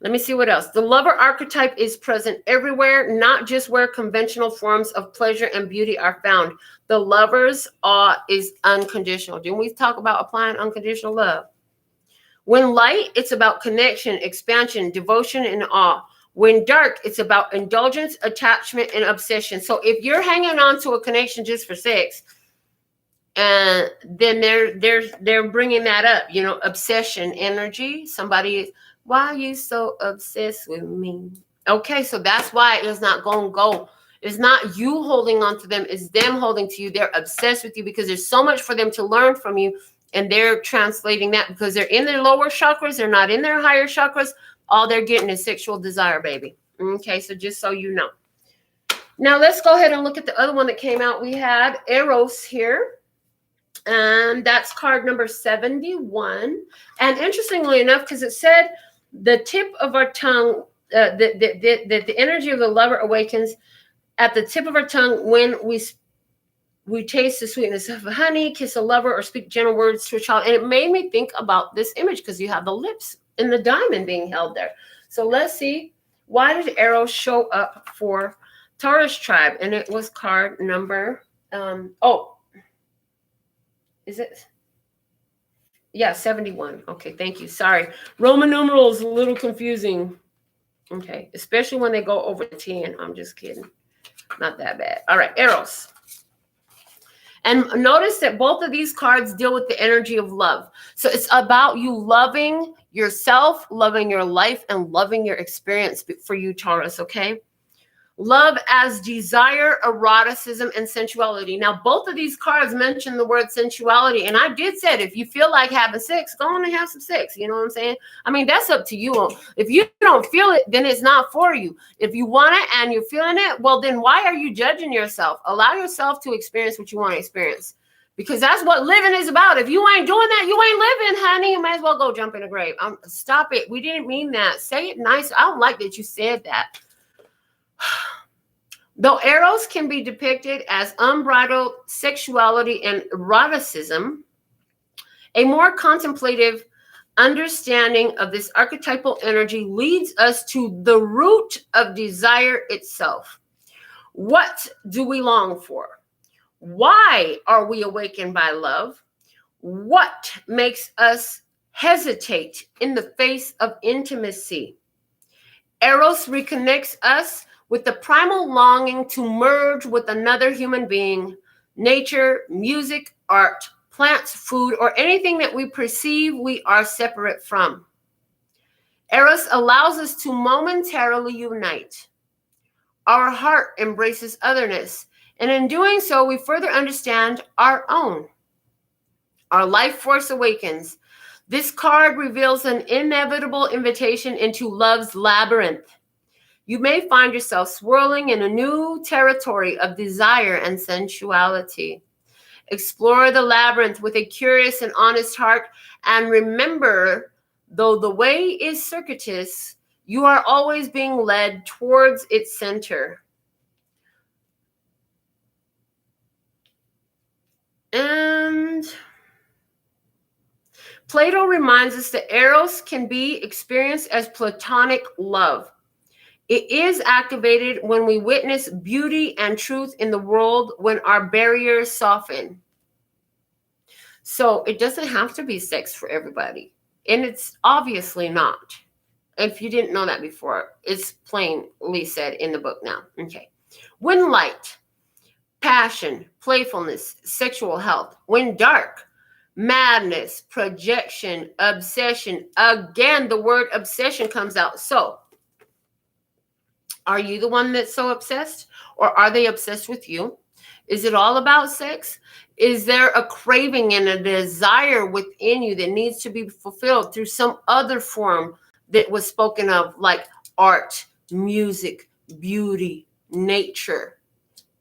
[SPEAKER 1] Let me see what else. The lover archetype is present everywhere, not just where conventional forms of pleasure and beauty are found. The lover's awe is unconditional. Didn't we talk about applying unconditional love? When light, it's about connection, expansion, devotion, and awe. When dark, it's about indulgence, attachment, and obsession. So if you're hanging on to a connection just for sex, and then they're bringing that up, you know, obsession energy. Somebody, why are you so obsessed with me? Okay, so that's why it's not going to go. It's not you holding on to them. It's them holding to you. They're obsessed with you because there's so much for them to learn from you. And they're translating that because they're in their lower chakras. They're not in their higher chakras. All they're getting is sexual desire, baby. Okay, so just so you know. Now, let's go ahead and look at the other one that came out. We had Eros here. And that's card number 71. And interestingly enough, because it said the tip of our tongue, the energy of the lover awakens at the tip of our tongue when we taste the sweetness of honey, kiss a lover, or speak gentle words to a child. And it made me think about this image because you have the lips and the diamond being held there. So let's see, why did Eros show up for Taurus tribe? And it was card number, is it? Yeah, 71. Okay, thank you. Sorry. Roman numerals, a little confusing. Okay, especially when they go over 10. I'm just kidding. Not that bad. All right, Eros. And notice that both of these cards deal with the energy of love. So it's about you loving yourself, loving your life, and loving your experience for you, Taurus, okay? Love as desire, eroticism, and sensuality. Now, both of these cards mention the word sensuality. And I did say, if you feel like having sex, go on and have some sex. You know what I'm saying? I mean, that's up to you. If you don't feel it, then it's not for you. If you want it and you're feeling it, well, then why are you judging yourself? Allow yourself to experience what you want to experience. Because that's what living is about. If you ain't doing that, you ain't living, honey. You might as well go jump in a grave. Stop it. We didn't mean that. Say it nice. I don't like that you said that. Though Eros can be depicted as unbridled sexuality and eroticism, a more contemplative understanding of this archetypal energy leads us to the root of desire itself. What do we long for? Why are we awakened by love? What makes us hesitate in the face of intimacy? Eros reconnects us with the primal longing to merge with another human being, nature, music, art, plants, food, or anything that we perceive we are separate from. Eros allows us to momentarily unite. Our heart embraces otherness, and in doing so, we further understand our own. Our life force awakens. This card reveals an inevitable invitation into love's labyrinth. You may find yourself swirling in a new territory of desire and sensuality. Explore the labyrinth with a curious and honest heart, and remember, though the way is circuitous, you are always being led towards its center. And Plato reminds us that Eros can be experienced as platonic love. It is activated when we witness beauty and truth in the world, when our barriers soften. So it doesn't have to be sex for everybody. And it's obviously not. If you didn't know that before, it's plainly said in the book now. Okay. When light, passion, playfulness, sexual health. When dark, madness, projection, obsession. Again, the word obsession comes out. So, are you the one that's so obsessed? Or are they obsessed with you? Is it all about sex? Is there a craving and a desire within you that needs to be fulfilled through some other form that was spoken of, like art, music, beauty, nature?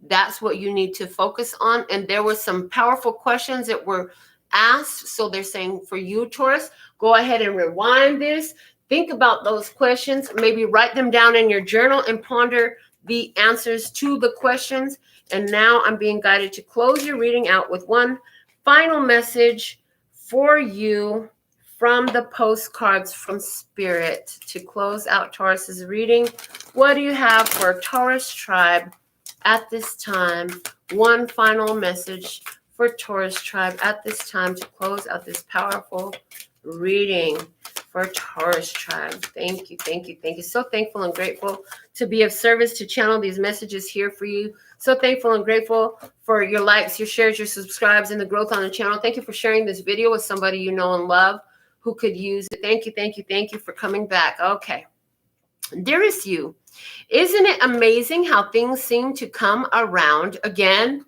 [SPEAKER 1] That's what you need to focus on. And there were some powerful questions that were asked. So they're saying for you, Taurus, go ahead and rewind this. Think about those questions. Maybe write them down in your journal and ponder the answers to the questions. And now I'm being guided to close your reading out with one final message for you from the postcards from Spirit. To close out Taurus's reading, what do you have for Taurus tribe at this time? One final message for Taurus tribe at this time to close out this powerful reading for Taurus tribe. Thank you, thank you, thank you. So thankful and grateful to be of service, to channel these messages here for you. So thankful and grateful for your likes, your shares, your subscribes, and the growth on the channel. Thank you for sharing this video with somebody you know and love who could use it. Thank you, thank you, thank you for coming back. Okay. Dearest you, isn't it amazing how things seem to come around again?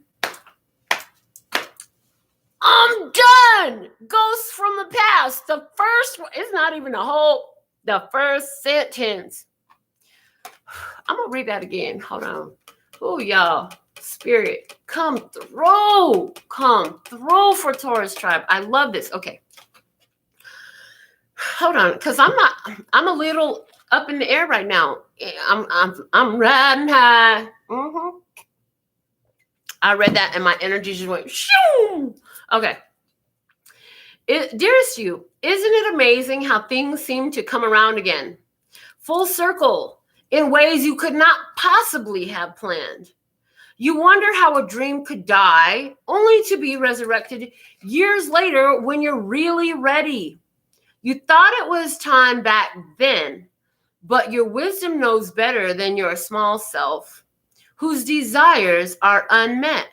[SPEAKER 1] I'm done. Ghosts from the past. The first one, it's not even the first sentence. I'm going to read that again. Hold on. Oh, y'all. Spirit, come through. Come through for Taurus tribe. I love this. Okay. Hold on, because I'm a little up in the air right now. I'm riding high. I read that and my energy just went shoo. Okay. Dearest you, isn't it amazing how things seem to come around again? Full circle in ways you could not possibly have planned. You wonder how a dream could die only to be resurrected years later when you're really ready. You thought it was time back then, but your wisdom knows better than your small self, whose desires are unmet.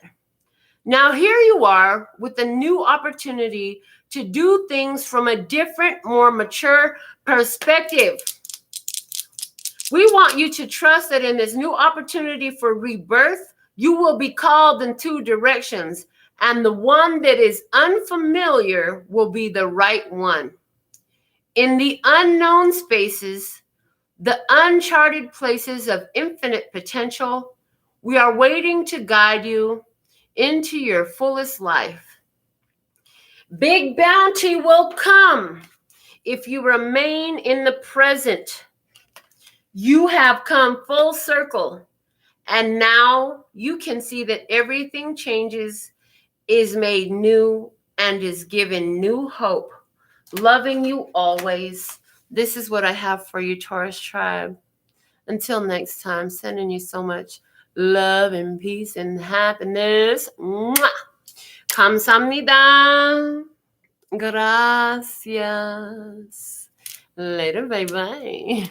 [SPEAKER 1] Now here you are with a new opportunity to do things from a different, more mature perspective. We want you to trust that in this new opportunity for rebirth, you will be called in two directions, and the one that is unfamiliar will be the right one. In the unknown spaces, the uncharted places of infinite potential, we are waiting to guide you into your fullest life. Big bounty will come if you remain in the present. You have come full circle, and now you can see that everything changes, is made new, and is given new hope. Loving you always. This is what I have for you, Taurus tribe. Until next time, sending you so much love and peace and happiness. Mwah. 감사합니다. Gracias. Later, bye-bye.